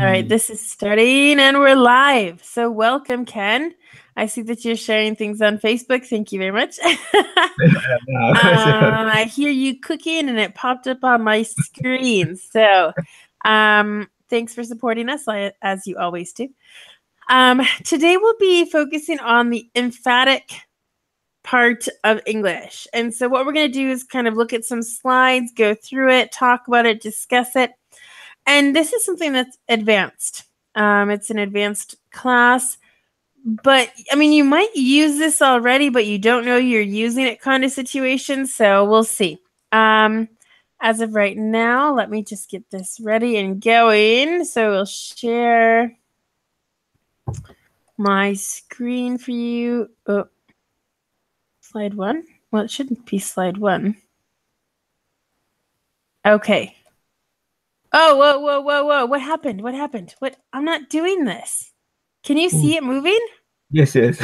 All right, this is starting and we're live. So welcome, Ken. I see that you're sharing things on Facebook. Thank you very much. I hear you cooking and it popped up on my screen. So thanks for supporting us as you always do. Today we'll be focusing on the emphatic part of English. And so what we're going to do is kind of look at some slides, go through it, talk about it, discuss it. And this is something that's advanced. It's an advanced class, but I mean, you might use this already, but you don't know you're using it kind of situation. So we'll see. As of right now, let me just get this ready and going. So we'll share my screen for you. Oh, slide one. Well, it shouldn't be slide one. Okay. Oh, whoa. What happened? What? I'm not doing this. Can you see it moving? Yes. Okay,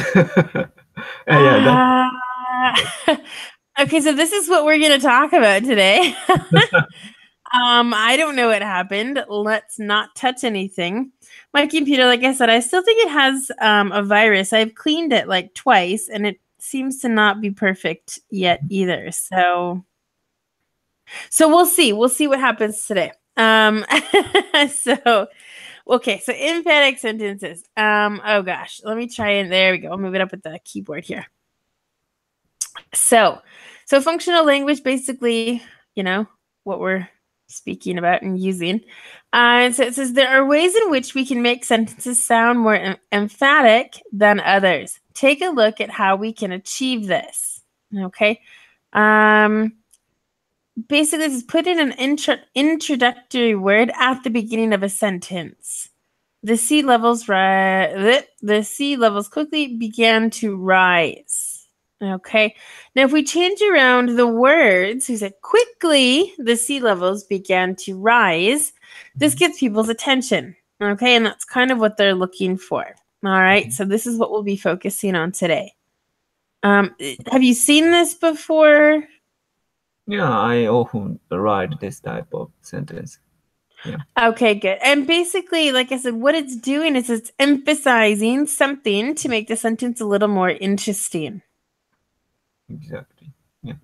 so this is what we're going to talk about today. I don't know what happened. Let's not touch anything. My computer, like I said, I still think it has a virus. I've cleaned it like twice, and it seems to not be perfect yet either. So we'll see. We'll see what happens today. So emphatic sentences. Oh gosh, let me try and there we go. I'll move it up with the keyboard here. So functional language, basically, you know, what we're speaking about and using. And so it says there are ways in which we can make sentences sound more emphatic than others. Take a look at how we can achieve this. Okay. Basically, this is put in an introductory word at the beginning of a sentence. The sea levels quickly began to rise. Okay. Now, if we change around the words, we said quickly the sea levels began to rise. This gets people's attention. Okay, and that's kind of what they're looking for. All right. So this is what we'll be focusing on today. Have you seen this before? Yeah, I often write this type of sentence. Yeah. Okay, good. And basically, like I said, what it's doing is it's emphasizing something to make the sentence a little more interesting. Exactly. Yeah.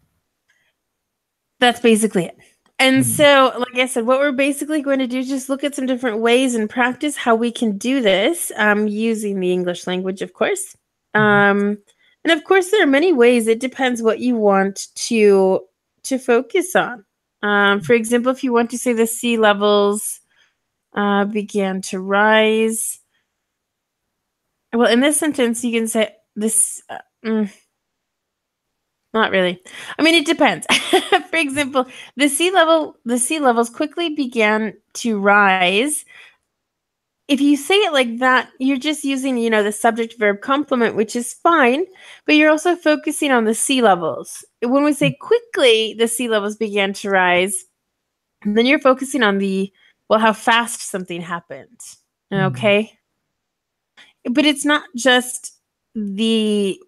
That's basically it. And so, like I said, what we're basically going to do is just look at some different ways and practice how we can do this using the English language, of course. And of course, there are many ways. It depends what you want to focus on. For example, if you want to say the sea levels began to rise. Well, in this sentence, you can say this. Not really. I mean, it depends. For example, the sea levels quickly began to rise. If you say it like that, you're just using, the subject verb complement, which is fine, but you're also focusing on the sea levels. When we say quickly, the sea levels began to rise, then you're focusing on how fast something happened. Okay. But it's not just the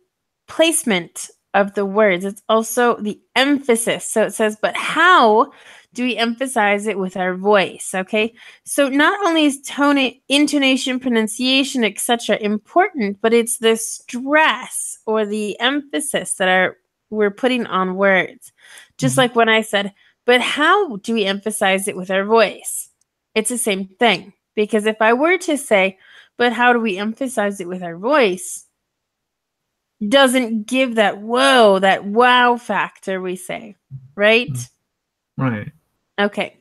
placement of the words, it's also the emphasis. So it says, but how do we emphasize it with our voice? Okay. So not only is tone, intonation, pronunciation, etc. important, but it's the stress or the emphasis that we're putting on words. Just like when I said, but how do we emphasize it with our voice? It's the same thing. Because if I were to say, but how do we emphasize it with our voice? Doesn't give that wow factor, we say, right? Right. Okay.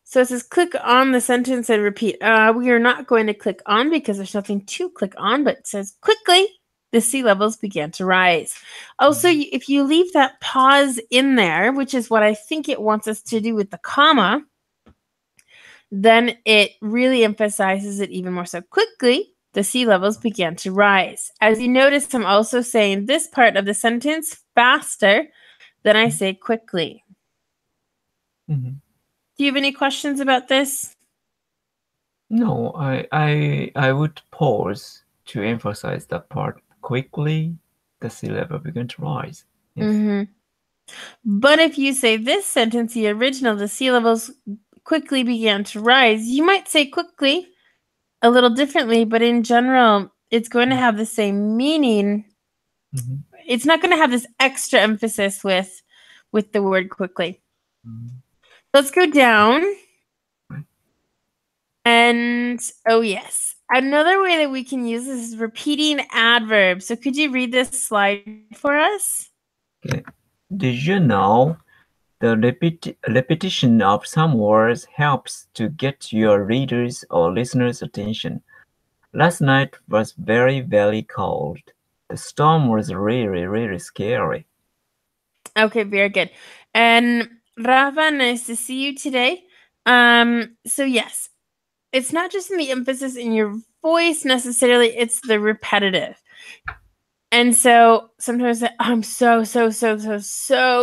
So it says click on the sentence and repeat. We are not going to click on because there's nothing to click on, but it says quickly the sea levels began to rise. Also, if you leave that pause in there, which is what I think it wants us to do with the comma, then it really emphasizes it even more. So quickly, the sea levels began to rise. As you notice, I'm also saying this part of the sentence faster than I say quickly. Do you have any questions about this? No, I would pause to emphasize that part. Quickly, the sea level began to rise. Yes. But if you say this sentence, the original, the sea levels quickly began to rise, you might say quickly, a little differently, but in general, it's going to have the same meaning. Mm-hmm. It's not going to have this extra emphasis with the word quickly. Mm-hmm. Let's go down. Right. And oh yes, another way that we can use this is repeating adverbs. So could you read this slide for us? Okay. Did you know the repetition of some words helps to get your readers or listeners' attention? Last night was very, very cold. The storm was really, really scary. Okay, very good. And Rafa, nice to see you today. So yes, it's not just in the emphasis in your voice necessarily, it's the repetitive. And so sometimes I'm so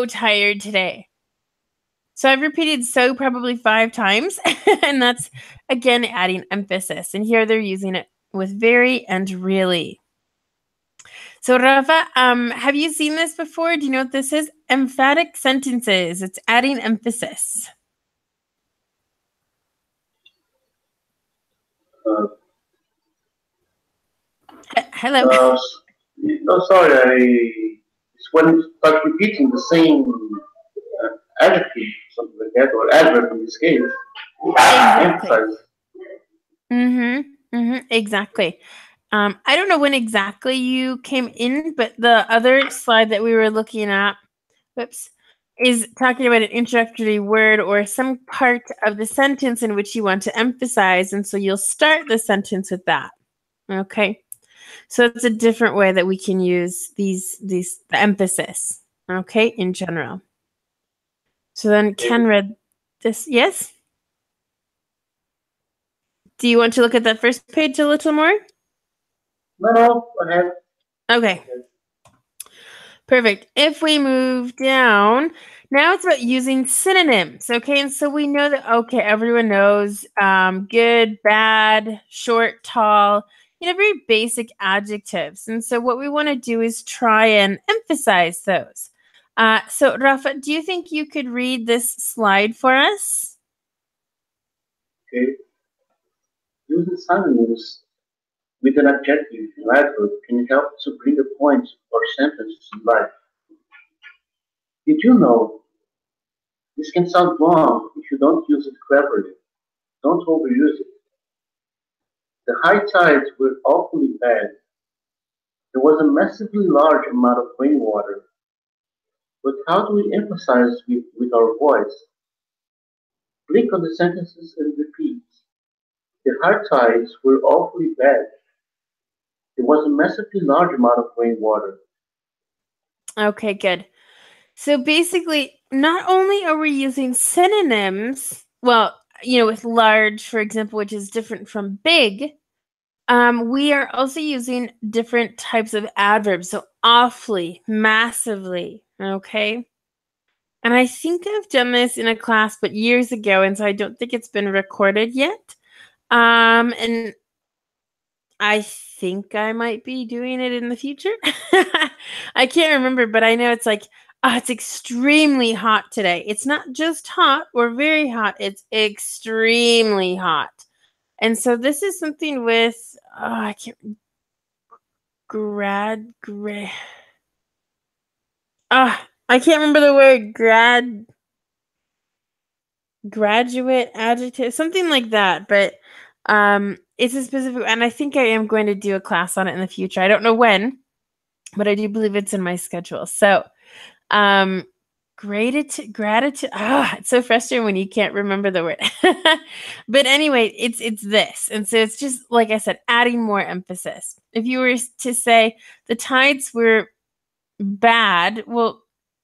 tired today. So I've repeated so probably 5 times, and that's again adding emphasis. And here they're using it with very and really. So Rafa, have you seen this before? Do you know what this is? Emphatic sentences. It's adding emphasis. Hello. No, sorry. It's when you start repeating the same adjective, something like that, or adverb in this case. Exactly. Emphasize. Exactly. I don't know when exactly you came in, but the other slide that we were looking at, whoops, is talking about an introductory word or some part of the sentence in which you want to emphasize. And so you'll start the sentence with that. Okay. So it's a different way that we can use the emphasis. Okay, in general. So then Ken read this. Yes? Do you want to look at that first page a little more? No, I have. Okay. Perfect. If we move down, now it's about using synonyms. Okay, and so we know that, okay, everyone knows good, bad, short, tall, very basic adjectives. And so what we want to do is try and emphasize those. So Rafa, do you think you could read this slide for us? Okay. Using synonyms with an adjective and adverb can help to bring a point or sentence to life. Did you know? This can sound wrong if you don't use it cleverly. Don't overuse it. The high tides were awfully bad. There was a massively large amount of rainwater. But how do we emphasize with our voice? Click on the sentences and repeat. The high tides were awfully bad. There was a massively large amount of rainwater. Okay, good. So basically, not only are we using synonyms, well, with large, for example, which is different from big, we are also using different types of adverbs. So awfully, massively, okay? And I think I've done this in a class, but years ago, and so I don't think it's been recorded yet. And I think I might be doing it in the future. I can't remember, but I know it's like, it's extremely hot today. It's not just hot or very hot, it's extremely hot. And so this is something with, I can't, I can't remember the word, graduate, adjective, something like that. But it's a specific, and I think I am going to do a class on it in the future. I don't know when, but I do believe it's in my schedule. So, gratitude. It's so frustrating when you can't remember the word. But anyway, it's this, and so it's just like I said, adding more emphasis. If you were to say the tides were bad, well,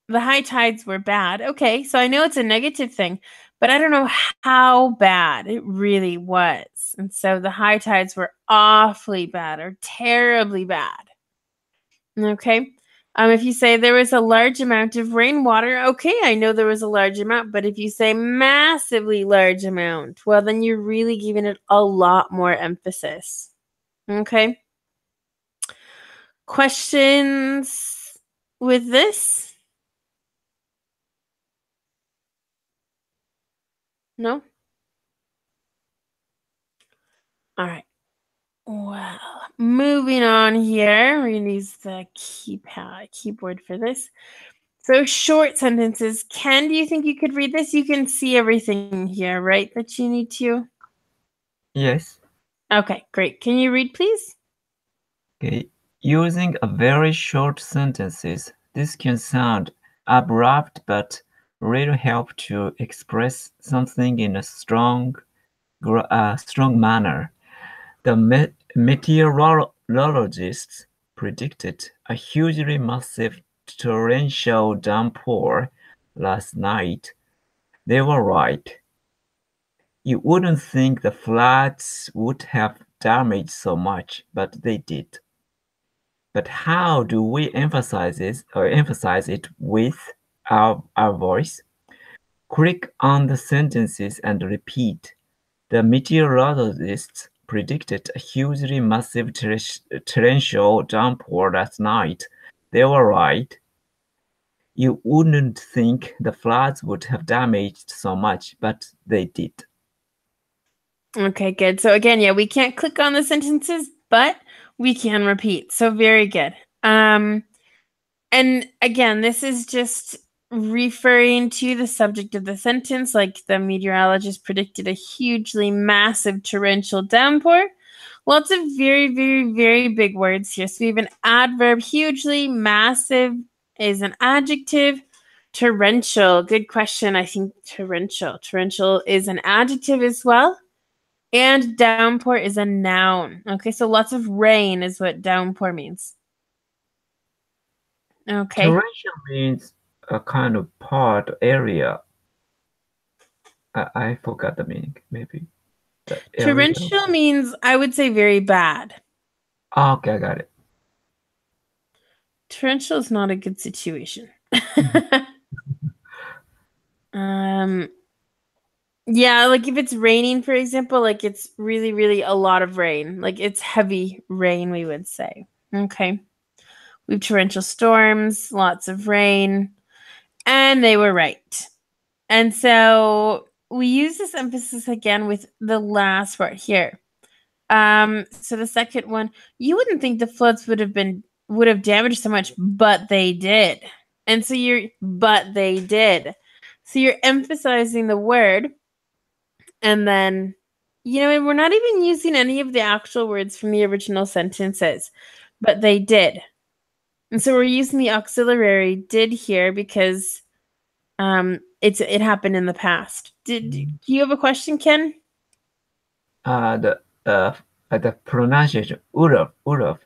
the high tides were bad. Okay, so I know it's a negative thing, but I don't know how bad it really was. And so the high tides were awfully bad or terribly bad. Okay. If you say there was a large amount of rainwater, okay, I know there was a large amount, but if you say massively large amount, well, then you're really giving it a lot more emphasis. Okay. Questions with this? No? All right. moving on here. We're going to use the keyboard for this. So short sentences. Ken, do you think you could read this? You can see everything here, right, that you need to? Yes. Okay, great. Can you read, please? Okay. Using a very short sentences, this can sound abrupt but really help to express something in a strong manner. The meteorologists predicted a hugely massive torrential downpour last night. They were right. You wouldn't think the floods would have damaged so much, but they did. But how do we emphasize it with our voice? Click on the sentences and repeat. The meteorologists predicted a hugely massive torrential downpour last night. They were right. You wouldn't think the floods would have damaged so much, but they did. Okay, good. So again, yeah, we can't click on the sentences, but we can repeat. So very good. And again, this is just referring to the subject of the sentence, like the meteorologist predicted a hugely massive torrential downpour. Lots of very, very, very big words here. So we have an adverb, hugely, massive is an adjective. Torrential, good question. I think torrential. Torrential is an adjective as well. And downpour is a noun. Okay, so lots of rain is what downpour means. Okay. Torrential means a kind of part area. I forgot the meaning, maybe. Torrential means, I would say, very bad. Oh, okay, I got it. Torrential is not a good situation. Yeah, like if it's raining, for example, like it's really, really a lot of rain. Like it's heavy rain, we would say. Okay. We have torrential storms, lots of rain, and they were right. And so we use this emphasis again with the last part here. So the second one, you wouldn't think the floods would have damaged so much, but they did. And so but they did. So you're emphasizing the word, and then, we're not even using any of the actual words from the original sentences, but they did. And so we're using the auxiliary did here because it happened in the past. Do you have a question, Ken? The pronunciation would have the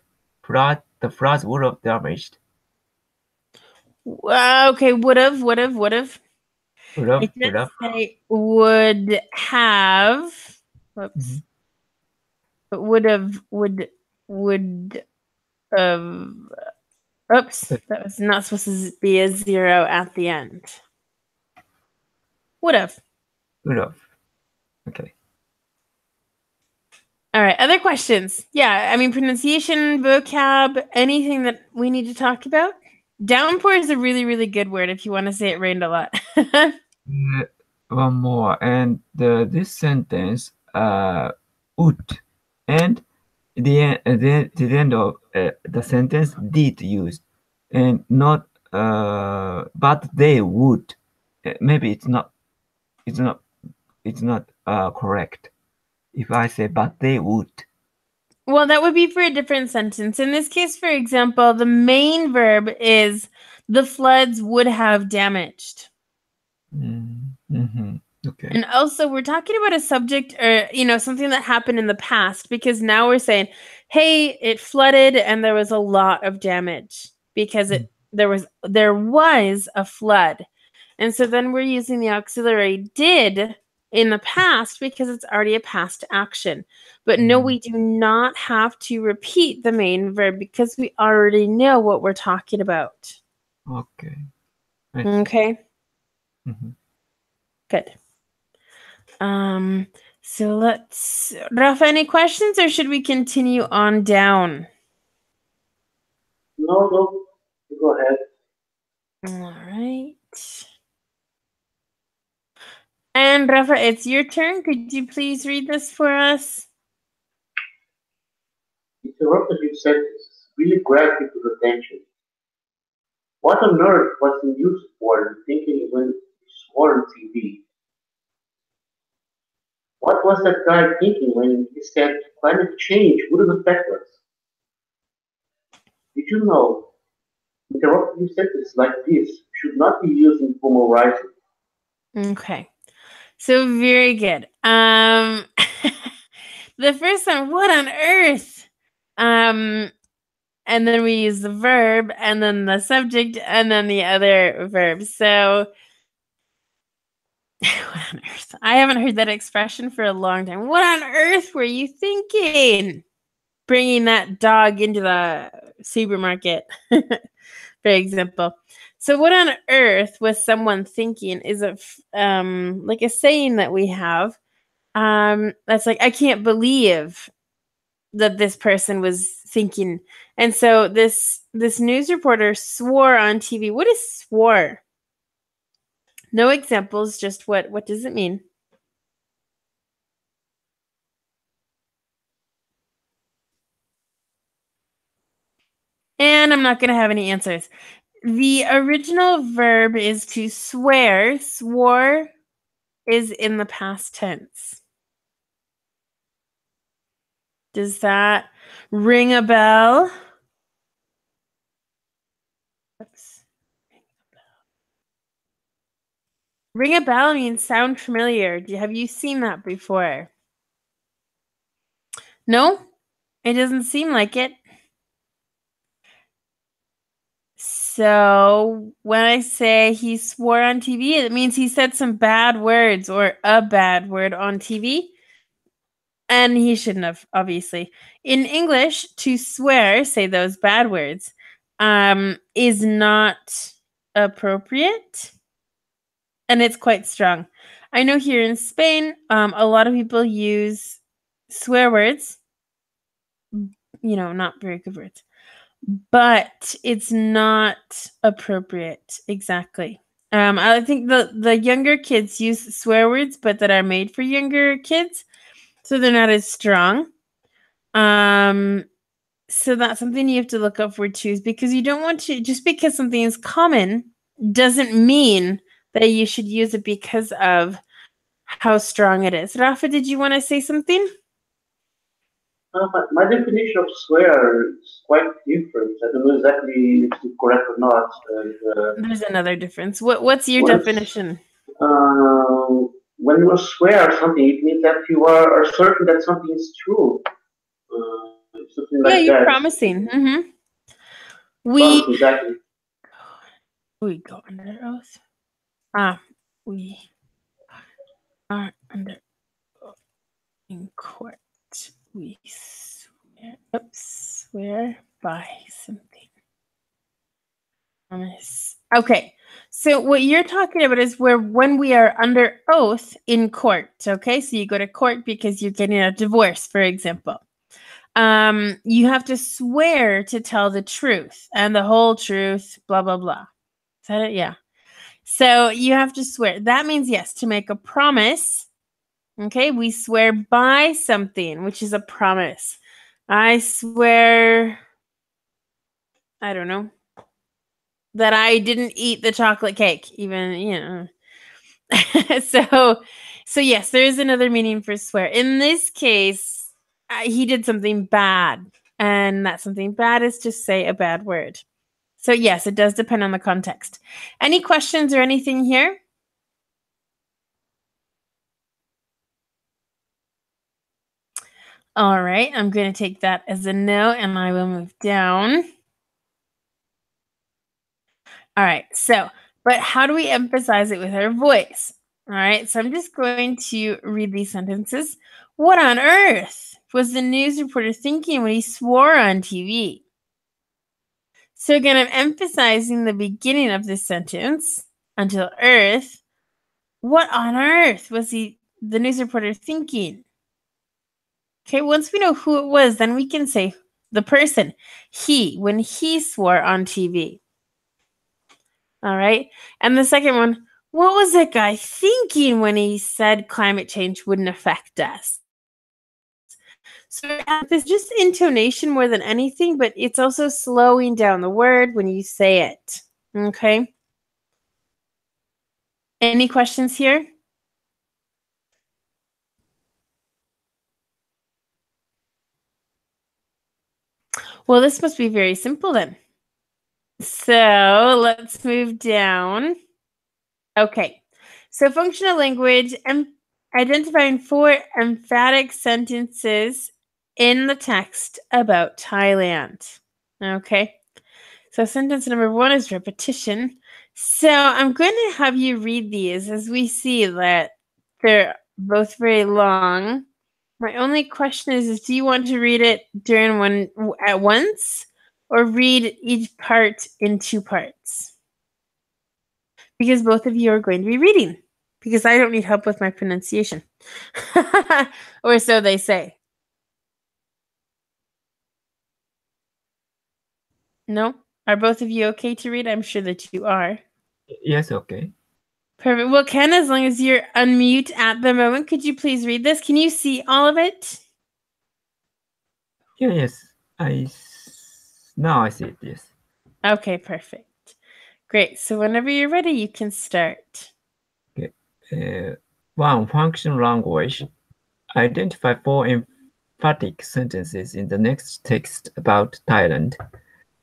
floods would have damaged. Okay, would have. It does say would have. Whoops. But would have. Oops, that was not supposed to be a 0 at the end. Would have. Okay. All right, other questions? Yeah, I mean, pronunciation, vocab, anything that we need to talk about? Downpour is a really, really good word if you want to say it rained a lot. One more, and this sentence, would, and the end of the sentence did used, and not but they would. Maybe it's not correct if I say but they would. Well, that would be for a different sentence. In this case, for example, the main verb is the floods would have damaged. Okay. And also, we're talking about a subject or, something that happened in the past, because now we're saying, hey, it flooded and there was a lot of damage because there was a flood. And so then we're using the auxiliary did in the past because it's already a past action. But no, we do not have to repeat the main verb because we already know what we're talking about. Okay. Okay. Good. So Rafa, any questions or should we continue on down? No, go ahead. All right. And Rafa, it's your turn. Could you please read this for us? It interruptive sentences really grab people's attention. What on earth was the news reporter thinking when he swore on TV? What was that guy thinking when he said climate change wouldn't affect us? Did you know interruptive sentences like this should not be used in formal writing? Okay. So very good. The first one, what on earth? And then we use the verb and then the subject and then the other verb. So what on earth? I haven't heard that expression for a long time. What on earth were you thinking? Bringing that dog into the supermarket, for example. So what on earth was someone thinking is like a saying that we have. That's like, I can't believe that this person was thinking. And so this news reporter swore on TV. What is swore? No examples, just what does it mean? And I'm not going to have any answers. The original verb is to swear. Swore is in the past tense. Does that ring a bell? Oops. Ring a bell means sound familiar. Have you seen that before? No? It doesn't seem like it. So when I say he swore on TV, it means he said some bad words or a bad word on TV. And he shouldn't have, obviously. In English, to swear, say those bad words, is not appropriate. And it's quite strong. I know here in Spain, a lot of people use swear words. Not very good words. But it's not appropriate exactly. I think the younger kids use swear words, but that are made for younger kids, so they're not as strong. So that's something you have to look up for too, because you don't want to, just because something is common doesn't mean that you should use it because of how strong it is. Rafa, did you want to say something? My definition of swear is quite different. I don't know exactly if it's correct or not. There's another difference. What's your definition? When you swear something, it means that you are certain that something is true. Something like you're that. Promising. Mm-hmm. Exactly. We go under oath. We are under oath in court. We swear by something. Promise. Okay. So what you're talking about is when we are under oath in court. Okay. So you go to court because you're getting a divorce, for example. You have to swear to tell the truth and the whole truth, blah, blah, blah. Is that it? Yeah. So you have to swear. That means, yes, to make a promise. Okay. We swear by something, which is a promise. I swear, I don't know, that I didn't eat the chocolate cake, even, So yes, there is another meaning for swear. In this case, he did something bad, and that something bad is to say a bad word. So yes, it does depend on the context. Any questions or anything here? All right, I'm going to take that as a no, and I will move down. All right, but how do we emphasize it with our voice? All right, so I'm just going to read these sentences. What on earth was the news reporter thinking when he swore on TV? So again, I'm emphasizing the beginning of this sentence until earth. What on earth was the news reporter thinking? Okay, once we know who it was, then we can say the person, he, when he swore on TV. All right, and the second one, what was that guy thinking when he said climate change wouldn't affect us? So it's just intonation more than anything, but it's also slowing down the word when you say it. Okay. Any questions here? Well, this must be very simple then. So let's move down. Okay. So functional language, identifying 4 emphatic sentences in the text about Thailand. Okay. So sentence number 1 is repetition. So I'm going to have you read these as we see that they're both very long. My only question is do you want to read it during one at once or read each part in 2 parts? Because both of you are going to be reading. Because I don't need help with my pronunciation. Or so they say. No? Are both of you okay to read? I'm sure that you are. Yes, okay. Perfect. Well, Ken, as long as you're unmute at the moment, could you please read this? Can you see all of it? Yeah, yes. Now I see it, yes. Okay, perfect. Great. So whenever you're ready, you can start. Okay. 1. Function language. Identify 4 emphatic sentences in the next text about Thailand.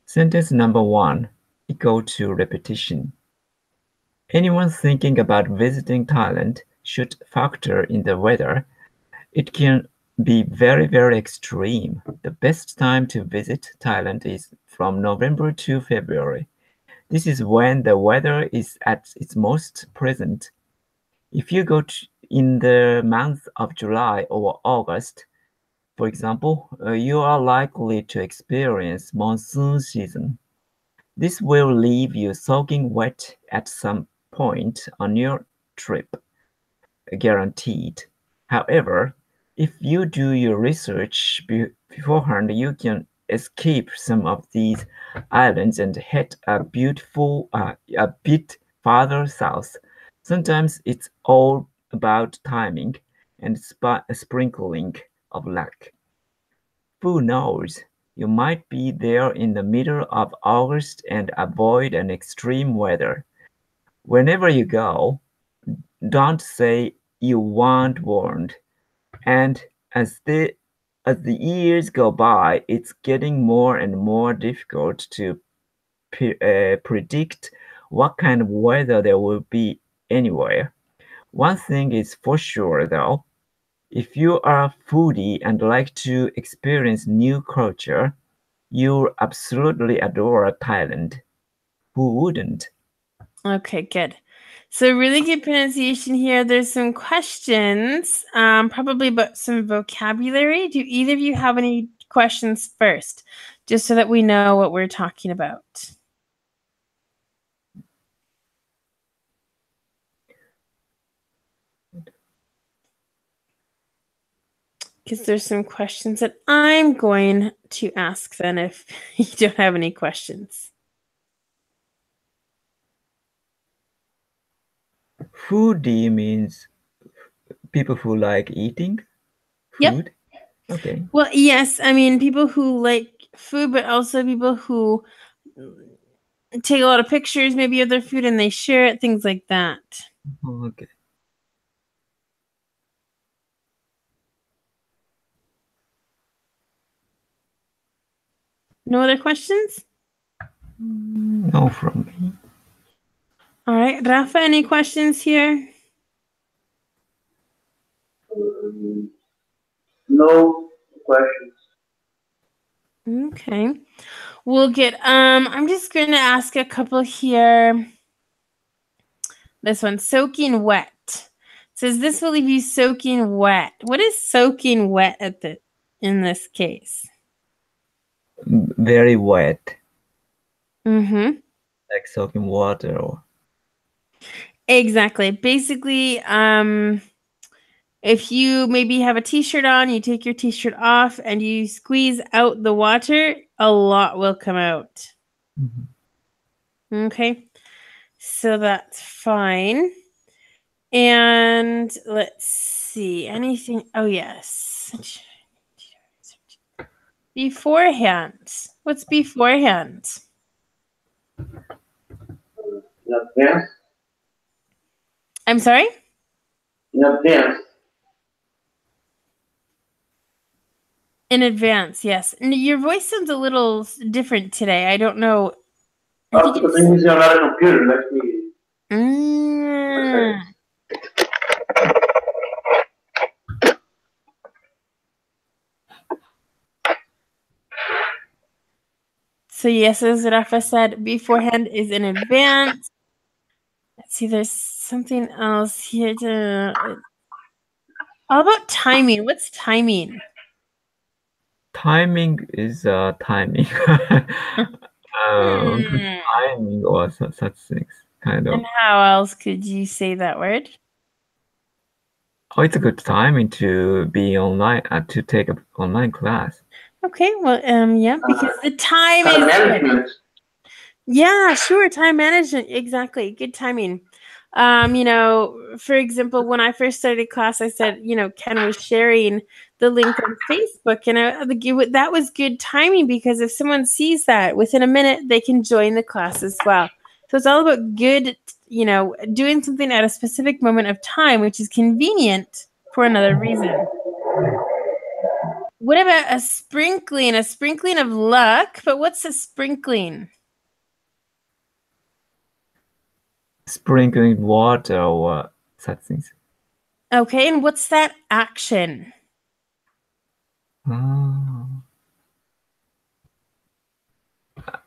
Sentence number 1. Equal to repetition. Anyone thinking about visiting Thailand should factor in the weather. It can be very, very extreme. The best time to visit Thailand is from November to February. This is when the weather is at its most pleasant. If you go in the month of July or August, for example, you are likely to experience monsoon season. This will leave you soaking wet at some point on your trip, guaranteed. However, if you do your research beforehand, you can escape some of these islands and head a bit farther south. Sometimes it's all about timing and a sprinkling of luck. Who knows? You might be there in the middle of August and avoid an extreme weather. Whenever you go, don't say you weren't warned. And as the years go by, it's getting more and more difficult to predict what kind of weather there will be anywhere. One thing is for sure, though, if you are a foodie and like to experience new culture, you'll absolutely adore Thailand. Who wouldn't? Okay, good. So really good pronunciation here. There's some questions, probably about some vocabulary. Do either of you have any questions first? Just so that we know what we're talking about. Because there's some questions that I'm going to ask then if you don't have any questions. Foodie means people who like eating food. Yep. Okay. Well, yes. I mean, people who like food, but also people who take a lot of pictures maybe of their food and they share it, things like that. Okay. No other questions? No from me. All right. Rafa, any questions here? No questions. Okay. We'll get I'm just going to ask a couple here. This one, soaking wet. It says this will leave you soaking wet. What is soaking wet in this case? Very wet. Mm-hmm. Like soaking water or Exactly. Basically, if you maybe have a t-shirt on, you take your t-shirt off and you squeeze out the water, a lot will come out. Okay. So that's fine. And let's see. Anything? Oh, yes. Beforehand. What's beforehand? In advance. I'm sorry? In advance. In advance, yes. Your voice sounds a little different today. I don't know. I think Because it's. I'm using another computer. Let me. Mm. So yes, as Rafa said, beforehand is in advance. Let's see, there's something else here to. All about timing. What's timing? Timing is timing. Timing or such things, kind of. And how else could you say that word? Oh, it's a good timing to be online, to take an online class. Okay, well, yeah, because the time Time is management. Yeah, sure, time management, exactly. Good timing. For example, when I first started class, I said, Ken was sharing the link on Facebook, and that was good timing because if someone sees that within a minute, they can join the class as well. So it's all about good, doing something at a specific moment of time, which is convenient for another reason. What about a sprinkling? A sprinkling of luck, but what's a sprinkling? Sprinkling water or such things. Okay, and what's that action?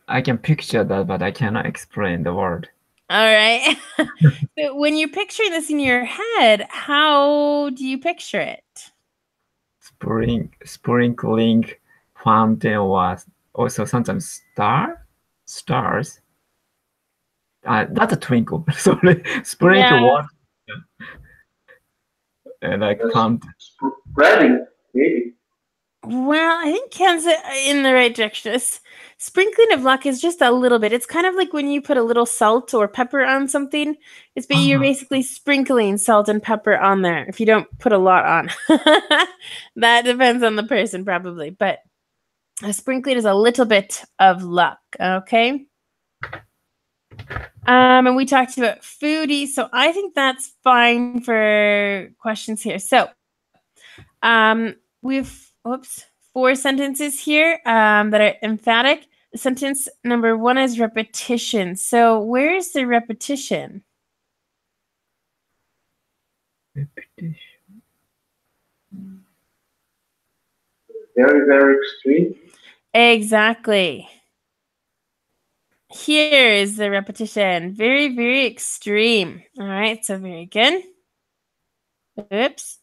I can picture that, but I cannot explain the word. All right. So when you're picturing this in your head, how do you picture it? Sprinkling fountain or also sometimes stars. That's a twinkle. Sorry, sprinkle water like fountain. Spreading, maybe. Well, I think Ken's in the right direction. Sprinkling of luck is just a little bit. It's kind of like when you put a little salt or pepper on something. You're basically sprinkling salt and pepper on there if you don't put a lot on. That depends on the person probably, but a sprinkling is a little bit of luck, okay? And we talked about foodie, so I think that's fine for questions here. So, we've 4 sentences here that are emphatic. Sentence number 1 is repetition. So, where is the repetition? Repetition. Very, very extreme. Exactly. Here is the repetition. Very, very extreme. All right, so very good. Oops.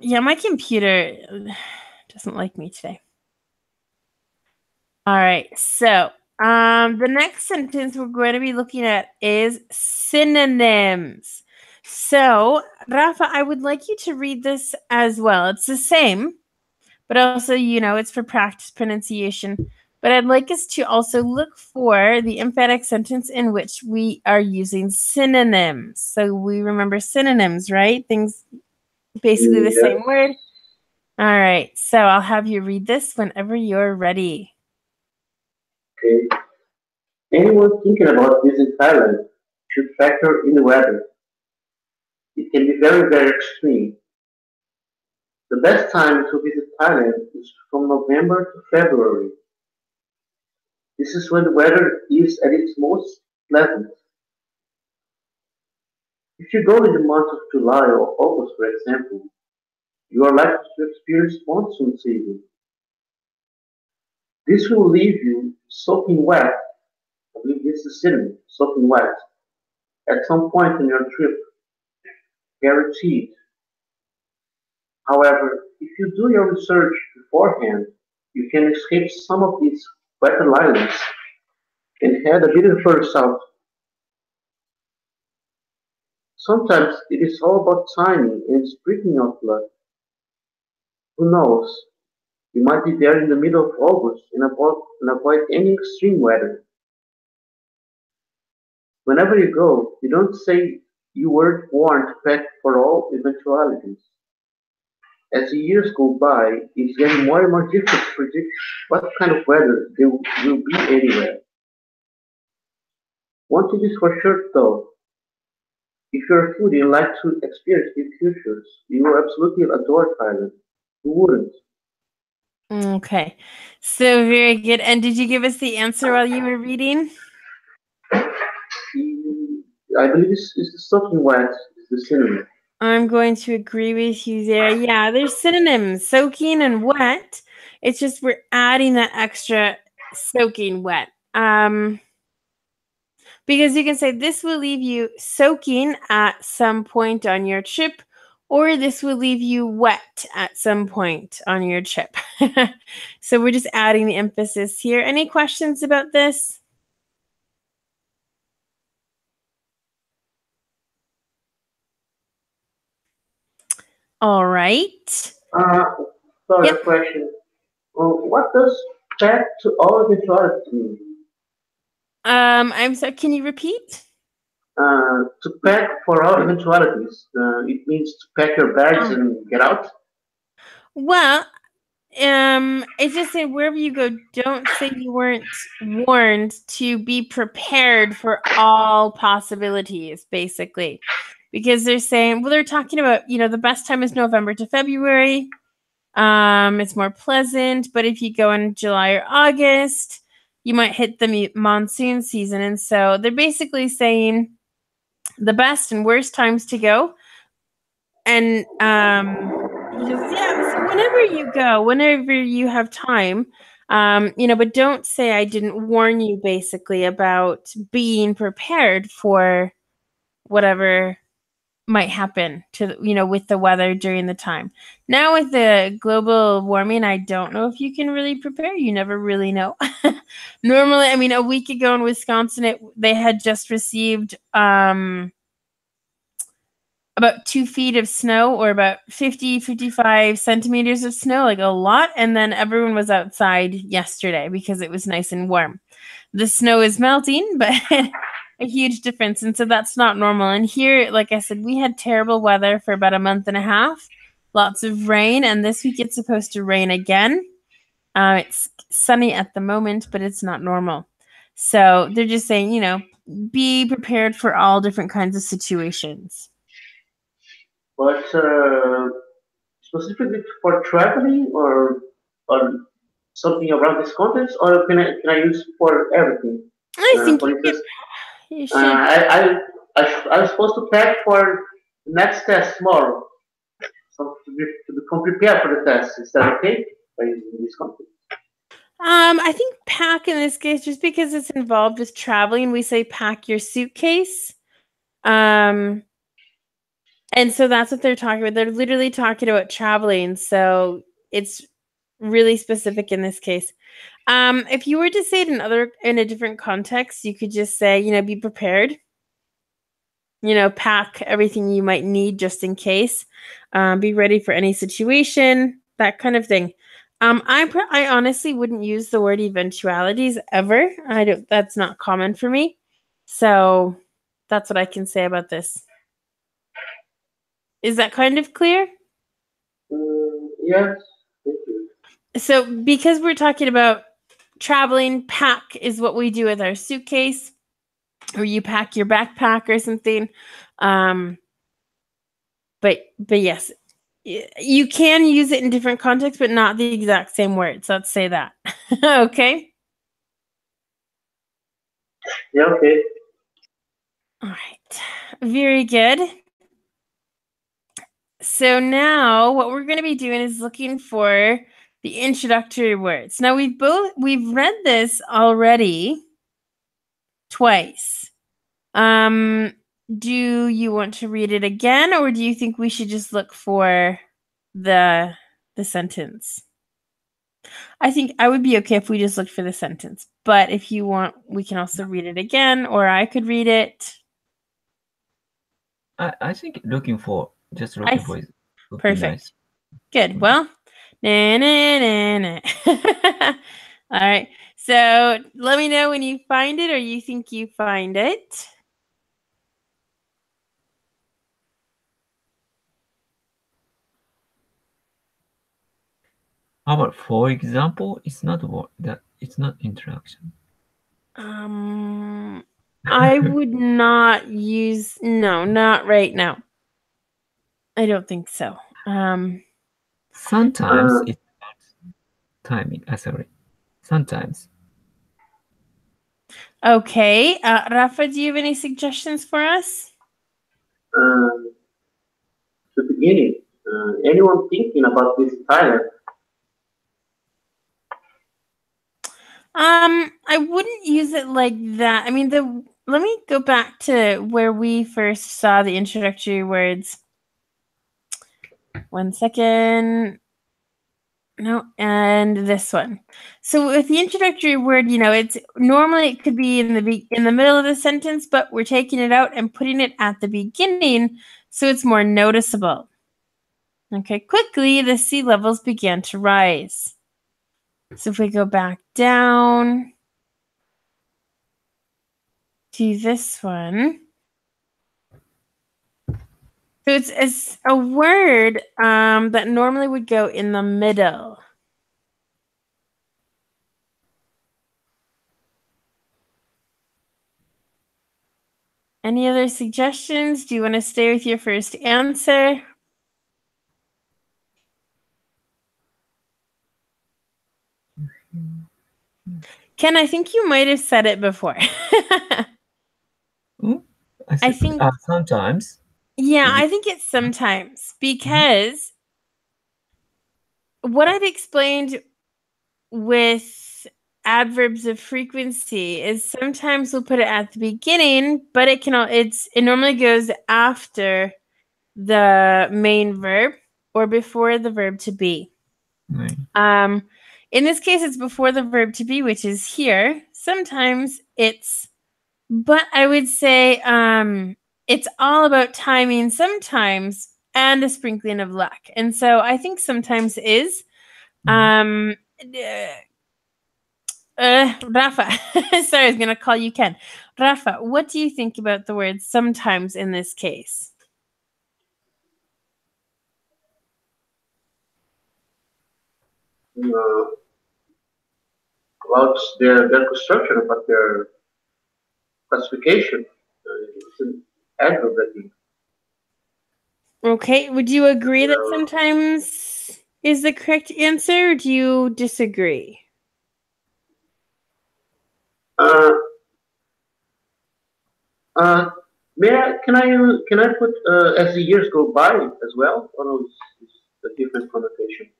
Yeah, my computer doesn't like me today. All right, so the next sentence we're going to be looking at is synonyms. So, Rafa, I would like you to read this as well. It's the same, but also, it's for practice pronunciation. But I'd like us to also look for the emphatic sentence in which we are using synonyms. So we remember synonyms, right? Things basically the same word. All right, so I'll have you read this whenever you're ready. Okay. Anyone thinking about visiting Thailand should factor in the weather. It can be very, very extreme. The best time to visit Thailand is from November to February. This is when the weather is at its most pleasant. If you go in the month of July or August, for example, you are likely to experience monsoon season. This will leave you soaking wet. I believe this is the synonym, soaking wet, at some point in your trip, guaranteed. However, if you do your research beforehand, you can escape some of these wetter islands and head a bit further south. Sometimes it is all about timing and sprinkling of luck. Who knows? You might be there in the middle of August and avoid any extreme weather. Whenever you go, you don't say you weren't warned to pack for all eventualities. As the years go by, it's getting more and more difficult to predict what kind of weather there will be anywhere. One thing is for sure though, if you're a foodie and like to experience new cultures, you will absolutely adore Thailand. Who wouldn't? Okay. So very good. And did you give us the answer while you were reading? I believe it's the soaking wet is the synonym. I'm going to agree with you there. Yeah, there's synonyms, soaking and wet. It's just we're adding that extra soaking wet. Because you can say this will leave you soaking at some point on your trip, or this will leave you wet at some point on your trip. So we're just adding the emphasis here. Any questions about this? All right. Sorry, Yep. question. What does path to all eventuality mean? I'm sorry, can you repeat? To pack for all eventualities, it means to pack your bags and get out. Well, it's just saying wherever you go, don't say you weren't warned to be prepared for all possibilities, basically. Because they're saying, well, they're talking about, the best time is November to February. It's more pleasant, but if you go in July or August, you might hit the monsoon season. And so they're basically saying the best and worst times to go. And he goes, yeah, so whenever you go, whenever you have time, but don't say I didn't warn you basically about being prepared for whatever might happen to, with the weather during the time. Now with the global warming, I don't know if you can really prepare. You never really know. Normally, I mean, a week ago in Wisconsin, they had just received, about 2 feet of snow, or about 55 centimeters of snow, like a lot. And then everyone was outside yesterday because it was nice and warm. The snow is melting, but a huge difference. And so that's not normal. And here, like I said, we had terrible weather for about a month and a half, lots of rain. And this week it's supposed to rain again. It's sunny at the moment, but it's not normal. So they're just saying, be prepared for all different kinds of situations. But specifically for traveling or something around this context, or can I use for everything? I think For instance, you uh, should. I, I'm supposed to pack for the next test tomorrow, so to become prepared for the test. Is that okay? By using this context? I think pack in this case, just because it's involved with traveling, we say pack your suitcase. And so that's what they're talking about. They're literally talking about traveling. So it's really specific in this case. If you were to say it in a different context, you could just say, be prepared. Pack everything you might need just in case. Be ready for any situation, that kind of thing. I honestly wouldn't use the word eventualities ever. I don't. That's not common for me. So that's what I can say about this. Is that kind of clear? Yes. Thank you. So because we're talking about traveling, pack is what we do with our suitcase, or you pack your backpack or something. But yes, you can use it in different contexts, but not the exact same words. Let's say that. Okay. Yeah. Okay. All right. Very good. So now what we're going to be doing is looking for the introductory words. Now we've read this already twice. Do you want to read it again, or do you think we should just look for the sentence? I think I would be okay if we just looked for the sentence. But if you want, we can also read it again, or I could read it. I think looking for is would be Perfect. nice. Good. Well, all right. So let me know when you find it, or you think you find it. How about for example? It's not word that it's not interaction. I would not use not right now. I don't think so. Sometimes it's about timing. Sorry. Sometimes. Okay. Rafa, do you have any suggestions for us? The beginning. Anyone thinking about this Thailand? I wouldn't use it like that. I mean, let me go back to where we first saw the introductory words. 1 second. No, and this one. So with the introductory word, it's normally it could be in the middle of the sentence, but we're taking it out and putting it at the beginning so it's more noticeable. Okay, quickly the sea levels began to rise. So if we go back down to this one. So it's a word that normally would go in the middle. Any other suggestions? Do you want to stay with your first answer? Ken, I think you might have said it before. I think sometimes. Yeah, I think it's sometimes because what I've explained with adverbs of frequency is sometimes we'll put it at the beginning, but it normally goes after the main verb or before the verb to be. Right. In this case, it's before the verb to be, which is here. Sometimes but I would say it's all about timing sometimes and a sprinkling of luck. And so I think sometimes is. Rafa, sorry, I was going to call you Ken. Rafa, what do you think about the word sometimes in this case? About their construction, about their classification. It's an adverb, I think. Okay, would you agree that sometimes is the correct answer, or do you disagree? Can I put as the years go by as well, or no, it's a different connotation?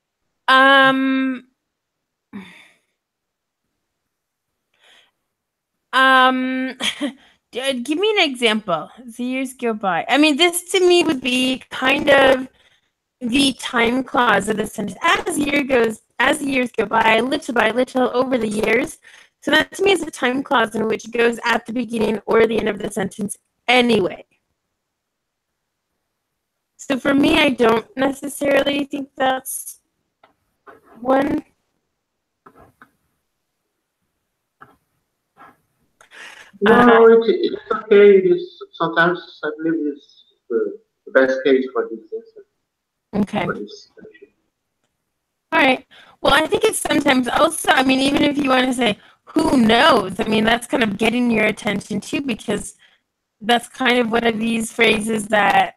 Give me an example. As the years go by. I mean, this to me would be kind of the time clause of the sentence. As the years go by little over the years. So that to me is a time clause in which it goes at the beginning or the end of the sentence anyway. So for me, I don't necessarily think that's one. No, it's okay. It is sometimes I believe it's the best case for this answer. Okay. For this situation. All right. Well, I think it's sometimes also, I mean, even if you want to say, who knows? I mean, that's kind of getting your attention too, because that's kind of one of these phrases that,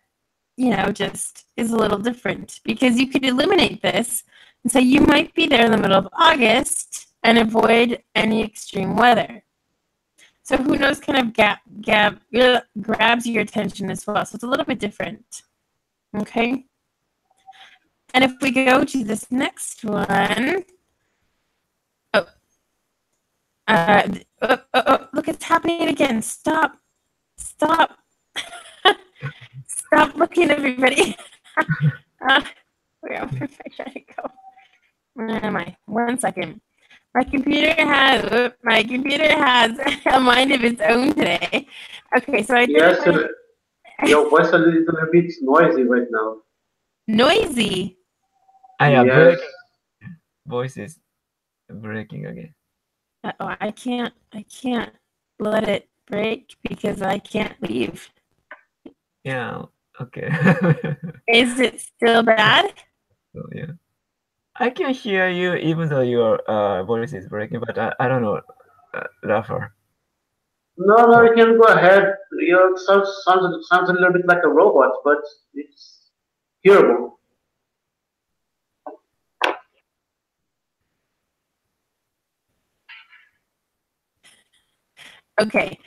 just is a little different. Because you could eliminate this and say you might be there in the middle of August and avoid any extreme weather. So who knows kind of grabs your attention as well. So it's a little bit different. Okay. And if we go to this next one, look, it's happening again. Stop. Stop looking, everybody. Where am I trying to go? Where am I? 1 second. My computer has a mind of its own today. Okay, so Yes, your voice is a little bit noisy right now. Noisy? Yes. Voice is breaking again. I can't let it break because I can't leave. Yeah, okay. Is it still bad? So, yeah. I can hear you even though your voice is breaking, but I don't know, Rafa. No, So, you can go ahead. Your sounds a little bit like a robot, but it's hearable. Okay.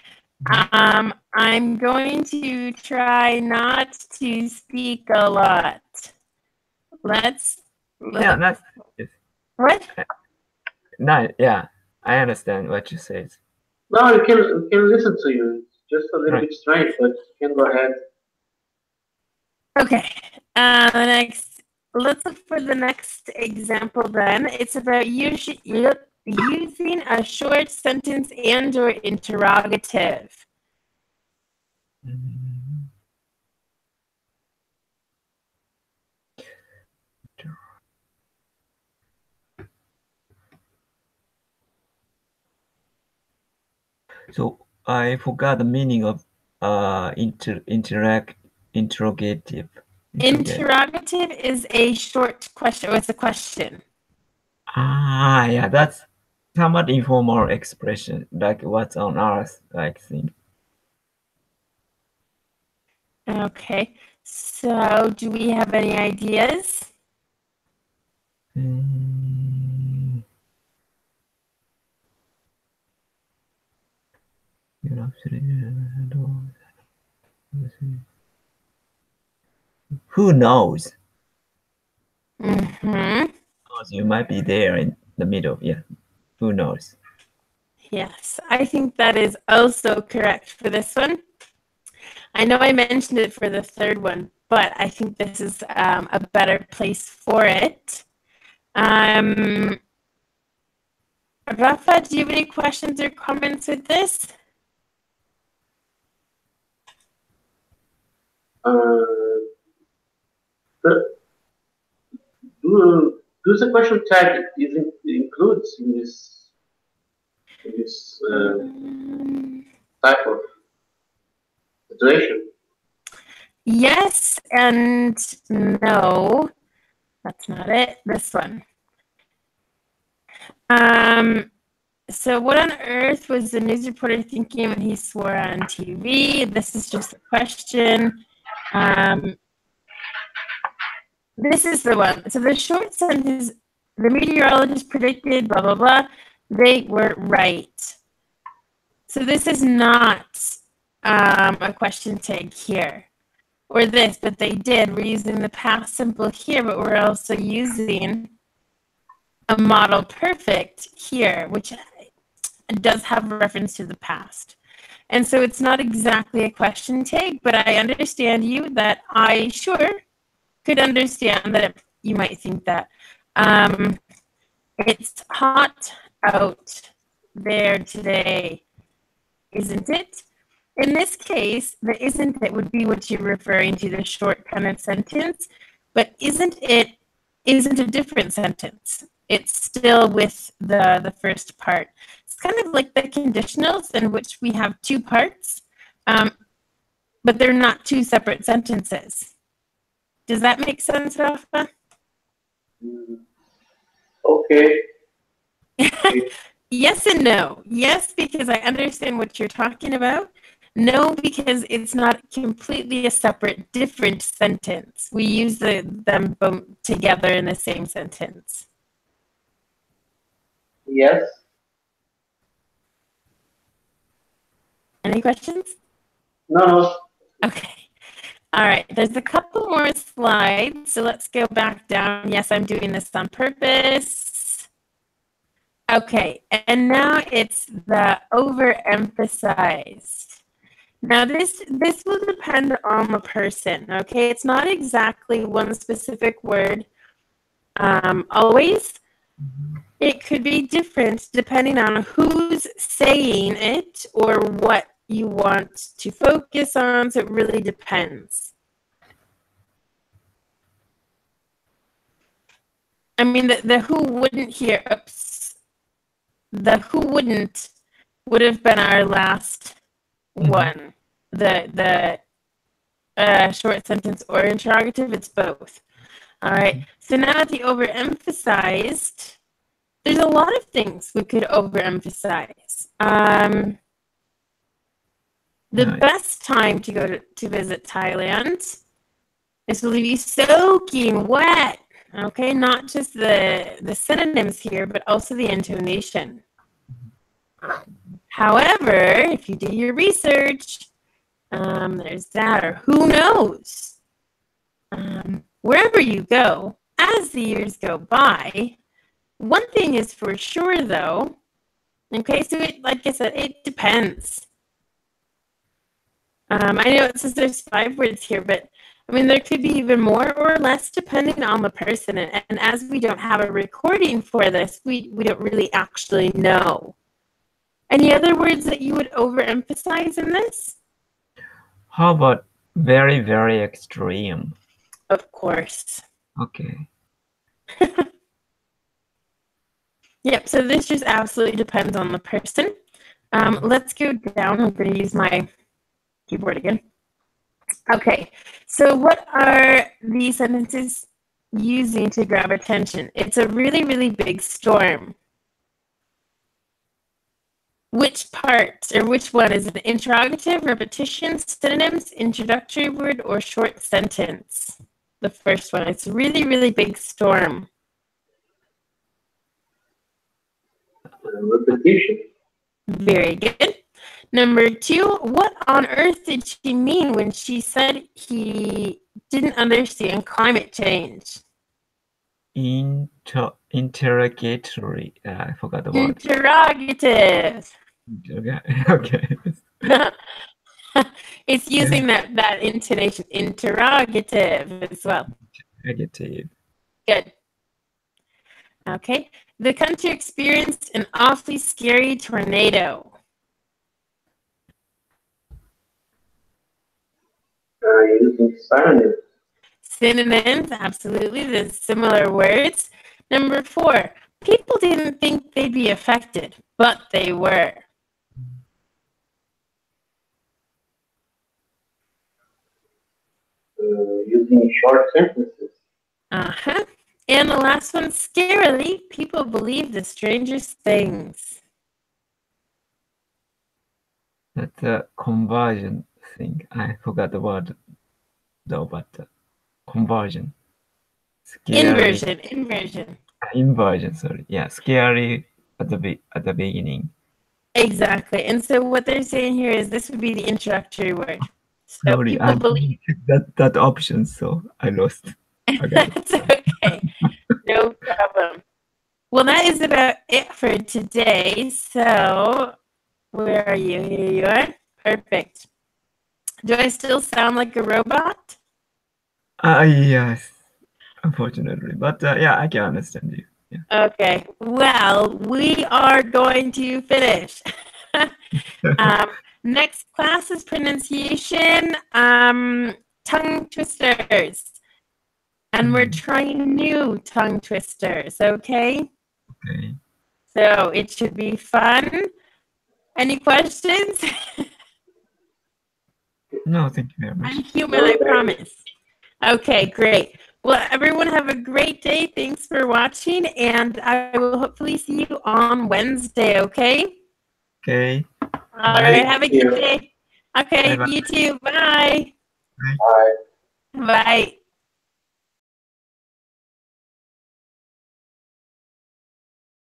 I'm going to try not to speak a lot. yeah, that's it's, What? yeah, I understand what you said. No, you can listen to you. It's just a little Right. bit strange, but you can go ahead. Okay. Let's look for the next example then. It's about using a short sentence and or interrogative. So I forgot the meaning of interrogative. Interrogative is a short question, or it's a question. Ah, yeah, that's somewhat informal expression, like what's on earth, like thing. Okay. So do we have any ideas? Who knows? Mm-hmm. You might be there in the middle. Yeah, who knows? Yes, I think that is also correct for this one. I know I mentioned it for the third one, but I think this is a better place for it. Rafa, do you have any questions or comments with this? The, do the question tag includes in this type of situation? Yes and no. That's not it. This one. So what on earth was the news reporter thinking when he swore on TV? This is just a question. This is the one. So the short sentence, the meteorologist predicted, blah, blah, blah. They were right. So this is not a question tag here. Or this, but they did. We're using the past simple here, but we're also using a model perfect here, which does have a reference to the past. And so it's not exactly a question tag, but I understand you that I sure could understand that you might think that. It's hot out there today, isn't it? In this case, the isn't it would be what you're referring to, the short kind of sentence, but isn't it isn't a different sentence. It's still with the first part. It's kind of like the conditionals in which we have two parts, but they're not two separate sentences. Does that make sense, Rafa? Okay. Okay. Yes and no. Yes, because I understand what you're talking about. No, because it's not completely a separate, different sentence. We use them both together in the same sentence. Yes. Any questions? No. Okay. All right. There's a couple more slides. So let's go back down. Yes, I'm doing this on purpose. Okay. And now it's the overemphasized. Now this will depend on the person, okay? It's not exactly one specific word always. It could be different depending on who's saying it or what you want to focus on, so it really depends. I mean, the who wouldn't here, oops, the who wouldn't would have been our last one. The short sentence or interrogative, it's both. All right. So now that the overemphasized, there's a lot of things we could overemphasize. The Nice. best time to go to visit Thailand is to leave you soaking wet. Okay, not just the synonyms here, but also the intonation. However, if you do your research, there's that, or who knows? Wherever you go, as the years go by, one thing is for sure, though. Okay, so like I said, it depends. I know it says there's 5 words here, but I mean, there could be even more or less depending on the person. And as we don't have a recording for this, we don't really actually know. Any other words that you would overemphasize in this? How about very, very extreme? Of course. Okay. Yep, so this just absolutely depends on the person. Let's go down. I'm going to use my keyboard again. Okay, so what are these sentences using to grab attention? It's a really, really big storm. Which part or which one is it? Interrogative, repetition, synonyms, introductory word, or short sentence? The first one. It's a really, really big storm. Repetition. Very good. Number 2, what on earth did she mean when she said he didn't understand climate change? Interrogatory. I forgot the word. Interrogative. Okay. It's using that intonation, interrogative as well. Negative. Good. Okay. The country experienced an awfully scary tornado. Using synonyms. Synonyms, absolutely. There's similar words. Number 4, people didn't think they'd be affected, but they were. Using short sentences. Uh-huh. And the last one, scarily, people believe the strangest things. That's a conversion thing. I forgot the word though, but conversion. Scary. Inversion. Inversion, sorry. Yeah, scary at the beginning. Exactly. And so what they're saying here is this would be the introductory word. So Sorry, people I believe that option, so I lost. Okay. that's okay. No problem. Well, that is about it for today. So where are you? Here you are. Perfect. Do I still sound like a robot? Yes, unfortunately, but yeah, I can understand you. Yeah. Okay. Well, we are going to finish. Next class is pronunciation, tongue twisters. And we're trying new tongue twisters, okay? Okay. So it should be fun. Any questions? No, thank you very much. I'm human, I promise. Okay, great. Well, everyone have a great day. Thanks for watching, and I will hopefully see you on Wednesday, okay? Okay. All right, have a good day. Okay, Bye-bye. you too. Bye. Bye. Bye.